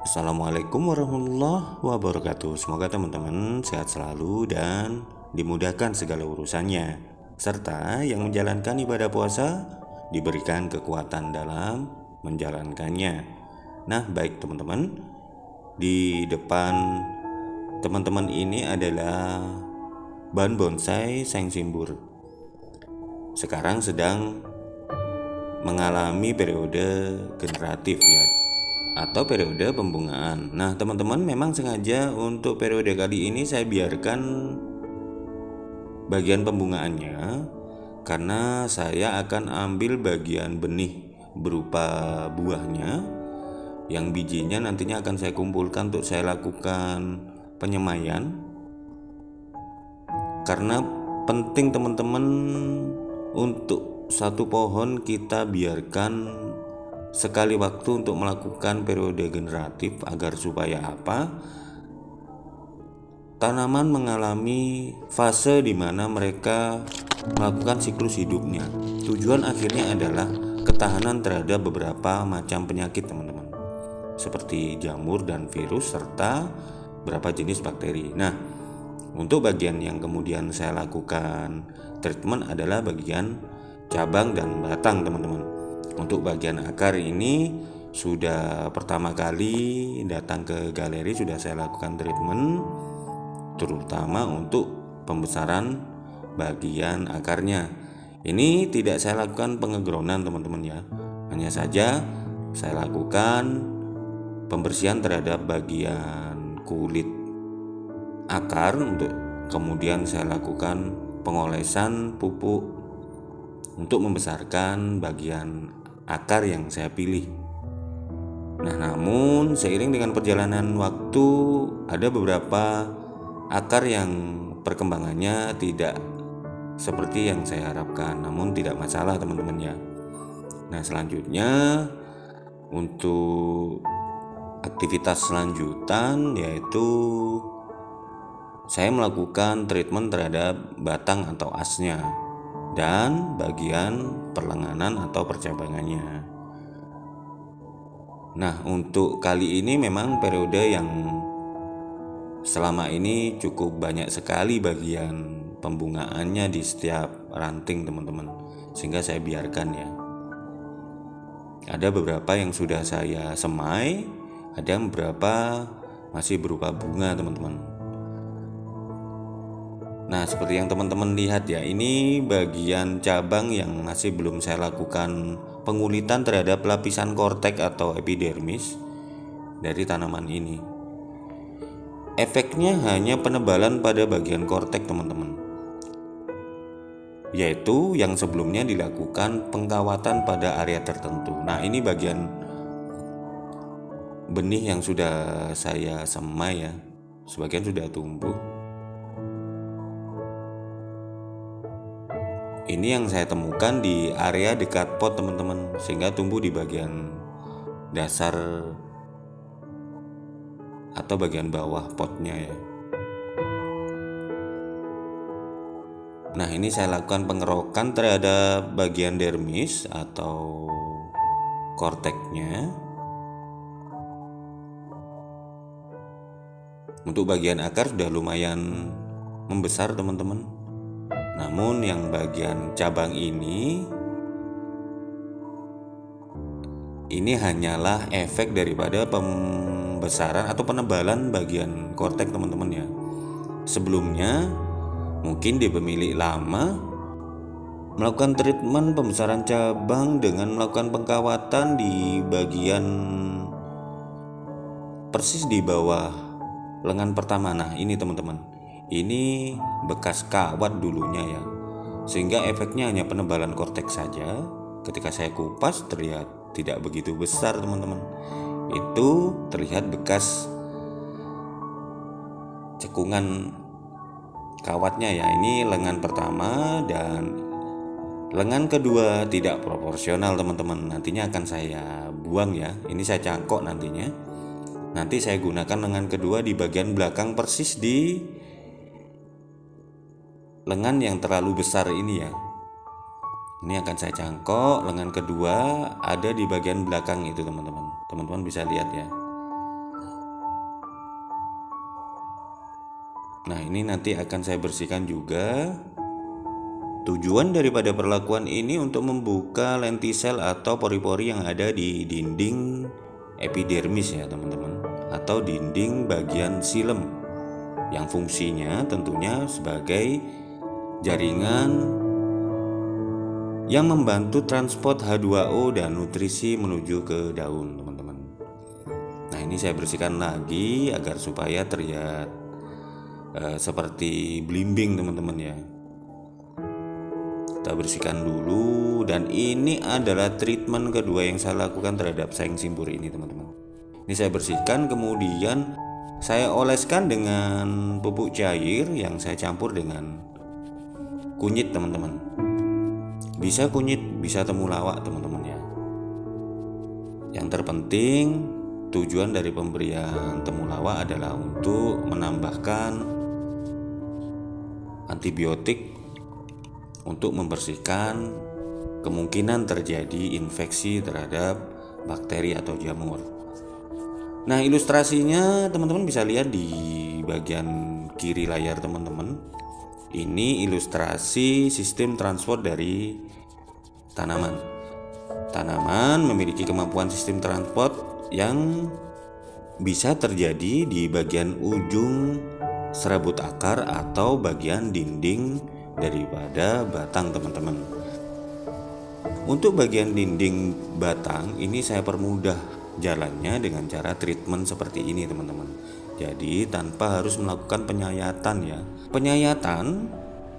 Assalamualaikum warahmatullahi wabarakatuh. Semoga teman-teman sehat selalu dan dimudahkan segala urusannya, serta yang menjalankan ibadah puasa diberikan kekuatan dalam menjalankannya. Nah, baik teman-teman, di depan teman-teman ini adalah ban bonsai Seng Simbur. Sekarang sedang mengalami periode generatif ya, atau periode pembungaan. Nah, teman-teman, memang sengaja untuk periode kali ini saya biarkan bagian pembungaannya karena saya akan ambil bagian benih berupa buahnya, yang bijinya nantinya akan saya kumpulkan untuk saya lakukan penyemaian. Karena penting teman-teman, untuk satu pohon kita biarkan sekali waktu untuk melakukan periode generatif agar supaya apa? Tanaman mengalami fase di mana mereka melakukan siklus hidupnya. Tujuan akhirnya adalah ketahanan terhadap beberapa macam penyakit, teman-teman, seperti jamur dan virus serta beberapa jenis bakteri. Nah, untuk bagian yang kemudian saya lakukan treatment adalah bagian cabang dan batang, teman-teman. Untuk bagian akar ini sudah pertama kali datang ke galeri sudah saya lakukan treatment, terutama untuk pembesaran bagian akarnya. Ini tidak saya lakukan pengegroundan, teman-teman ya. Hanya saja saya lakukan pembersihan terhadap bagian kulit akar, untuk kemudian saya lakukan pengolesan pupuk untuk membesarkan bagian akar yang saya pilih. Nah, namun seiring dengan perjalanan waktu ada beberapa akar yang perkembangannya tidak seperti yang saya harapkan, namun tidak masalah, teman-teman ya. Nah, selanjutnya untuk aktivitas selanjutan yaitu saya melakukan treatment terhadap batang atau asnya dan bagian perlenganan atau percabangannya. Nah, untuk kali ini memang periode yang selama ini cukup banyak sekali bagian pembungaannya di setiap ranting, teman-teman, sehingga saya biarkan ya. Ada beberapa yang sudah saya semai, ada beberapa masih berupa bunga, teman-teman. Nah, seperti yang teman-teman lihat ya, ini bagian cabang yang masih belum saya lakukan pengulitan terhadap lapisan kortek atau epidermis dari tanaman ini. Efeknya hanya penebalan pada bagian kortek, teman-teman, yaitu yang sebelumnya dilakukan pengkawatan pada area tertentu. Nah, ini bagian benih yang sudah saya semai ya, sebagian sudah tumbuh. Ini yang saya temukan di area dekat pot, teman-teman, sehingga tumbuh di bagian dasar atau bagian bawah potnya ya. Nah, ini saya lakukan pengerokan terhadap bagian dermis atau korteknya. Untuk bagian akar sudah lumayan membesar, teman-teman. Namun yang bagian cabang ini hanyalah efek daripada pembesaran atau penebalan bagian kortek, teman-teman ya. Sebelumnya mungkin di pemilik lama melakukan treatment pembesaran cabang dengan melakukan pengkawatan di bagian persis di bawah lengan pertama. Nah, ini teman-teman, ini bekas kawat dulunya ya, sehingga efeknya hanya penebalan kortek saja. Ketika saya kupas terlihat tidak begitu besar, teman-teman. Itu terlihat bekas cekungan kawatnya ya. Ini lengan pertama dan lengan kedua tidak proporsional, teman-teman. Nantinya akan saya buang ya. Ini saya cangkok nantinya. Nanti saya gunakan lengan kedua di bagian belakang persis di lengan yang terlalu besar ini ya. Ini akan saya cangkok, lengan kedua ada di bagian belakang itu, teman-teman. Teman-teman bisa lihat ya. Nah, ini nanti akan saya bersihkan juga. Tujuan daripada perlakuan ini untuk membuka lentisel atau pori-pori yang ada di dinding epidermis ya teman-teman, atau dinding bagian silem, yang fungsinya tentunya sebagai jaringan yang membantu transport H2O dan nutrisi menuju ke daun teman-teman. Nah, ini saya bersihkan lagi agar supaya terlihat seperti belimbing teman-teman ya. Kita bersihkan dulu, dan ini adalah treatment kedua yang saya lakukan terhadap saing simpur ini teman-teman. Ini saya bersihkan, kemudian saya oleskan dengan pupuk cair yang saya campur dengan kunyit teman-teman. Bisa kunyit, bisa temulawak teman-teman ya. Yang terpenting tujuan dari pemberian temulawak adalah untuk menambahkan antibiotik untuk membersihkan kemungkinan terjadi infeksi terhadap bakteri atau jamur. Nah, ilustrasinya teman-teman bisa lihat di bagian kiri layar teman-teman. Ini ilustrasi sistem transport dari tanaman. Tanaman memiliki kemampuan sistem transport yang bisa terjadi di bagian ujung serabut akar atau bagian dinding daripada batang teman-teman. Untuk bagian dinding batang ini saya permudah jalannya dengan cara treatment seperti ini teman-teman. Jadi tanpa harus melakukan penyayatan ya. Penyayatan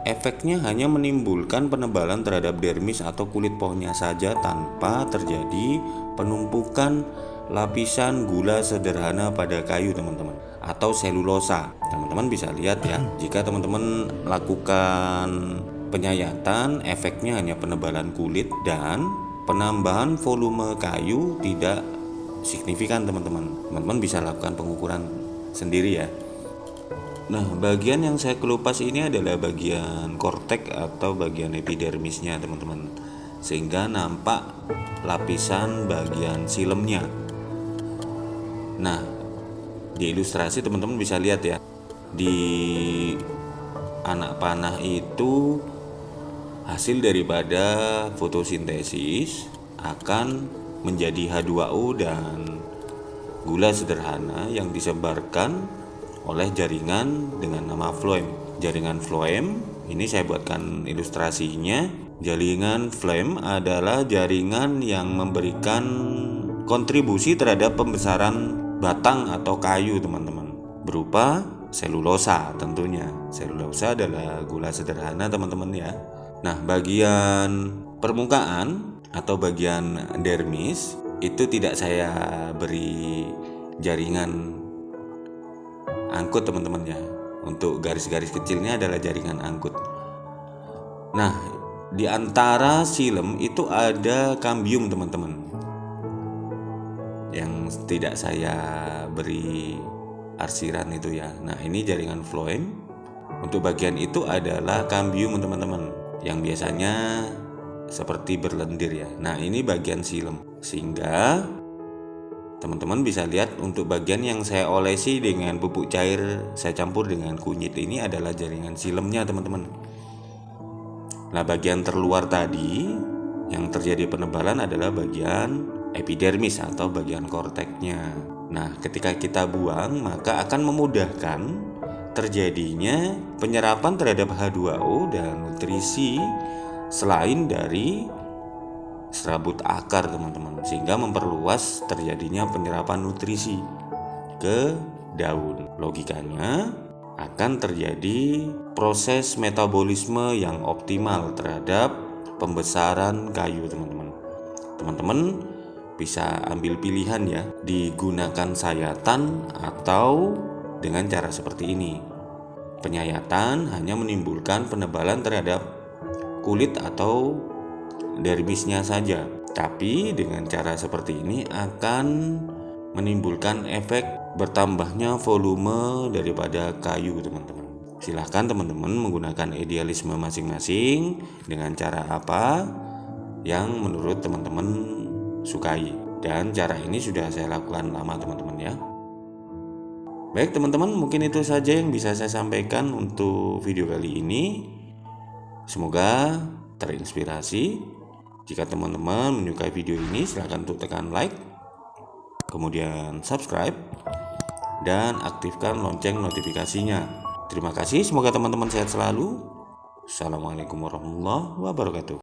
efeknya hanya menimbulkan penebalan terhadap dermis atau kulit pohonnya saja tanpa terjadi penumpukan lapisan gula sederhana pada kayu teman-teman, atau selulosa. Teman-teman bisa lihat ya, jika teman-teman lakukan penyayatan, efeknya hanya penebalan kulit dan penambahan volume kayu tidak signifikan teman-teman. Teman-teman bisa lakukan pengukuran sendiri ya. Nah, bagian yang saya kelupas ini adalah bagian kortek atau bagian epidermisnya teman-teman, sehingga nampak lapisan bagian silemnya. Nah, di ilustrasi teman-teman bisa lihat ya, di anak panah itu hasil daripada fotosintesis akan menjadi H2O dan gula sederhana yang disebarkan oleh jaringan dengan nama floem. Jaringan floem ini saya buatkan ilustrasinya. Jaringan floem adalah jaringan yang memberikan kontribusi terhadap pembesaran batang atau kayu teman-teman, berupa selulosa tentunya. Selulosa adalah gula sederhana teman-teman ya. Nah, bagian permukaan atau bagian dermis itu tidak saya beri jaringan angkut teman-teman ya. Untuk garis-garis kecilnya adalah jaringan angkut. Nah, di antara silem itu ada kambium teman-teman, yang tidak saya beri arsiran itu ya. Nah, ini jaringan floem. Untuk bagian itu adalah kambium teman-teman, yang biasanya seperti berlendir ya. Nah, ini bagian silem. Sehingga teman-teman bisa lihat untuk bagian yang saya olesi dengan pupuk cair saya campur dengan kunyit ini adalah jaringan silemnya teman-teman. Nah, bagian terluar tadi yang terjadi penebalan adalah bagian epidermis atau bagian korteknya. Nah, ketika kita buang maka akan memudahkan terjadinya penyerapan terhadap H2O dan nutrisi selain dari serabut akar teman-teman, sehingga memperluas terjadinya penyerapan nutrisi ke daun. Logikanya akan terjadi proses metabolisme yang optimal terhadap pembesaran kayu teman-teman. Teman-teman bisa ambil pilihan ya, digunakan sayatan atau dengan cara seperti ini. Penyayatan hanya menimbulkan penebalan terhadap kulit atau dermisnya saja, tapi dengan cara seperti ini akan menimbulkan efek bertambahnya volume daripada kayu teman-teman. Silahkan teman-teman menggunakan idealisme masing-masing dengan cara apa yang menurut teman-teman sukai, dan cara ini sudah saya lakukan lama teman-teman ya. Baik teman-teman, mungkin itu saja yang bisa saya sampaikan untuk video kali ini. Semoga terinspirasi. Jika teman-teman menyukai video ini, silahkan untuk tekan like, kemudian subscribe, dan aktifkan lonceng notifikasinya. Terima kasih, semoga teman-teman sehat selalu. Assalamualaikum warahmatullahi wabarakatuh.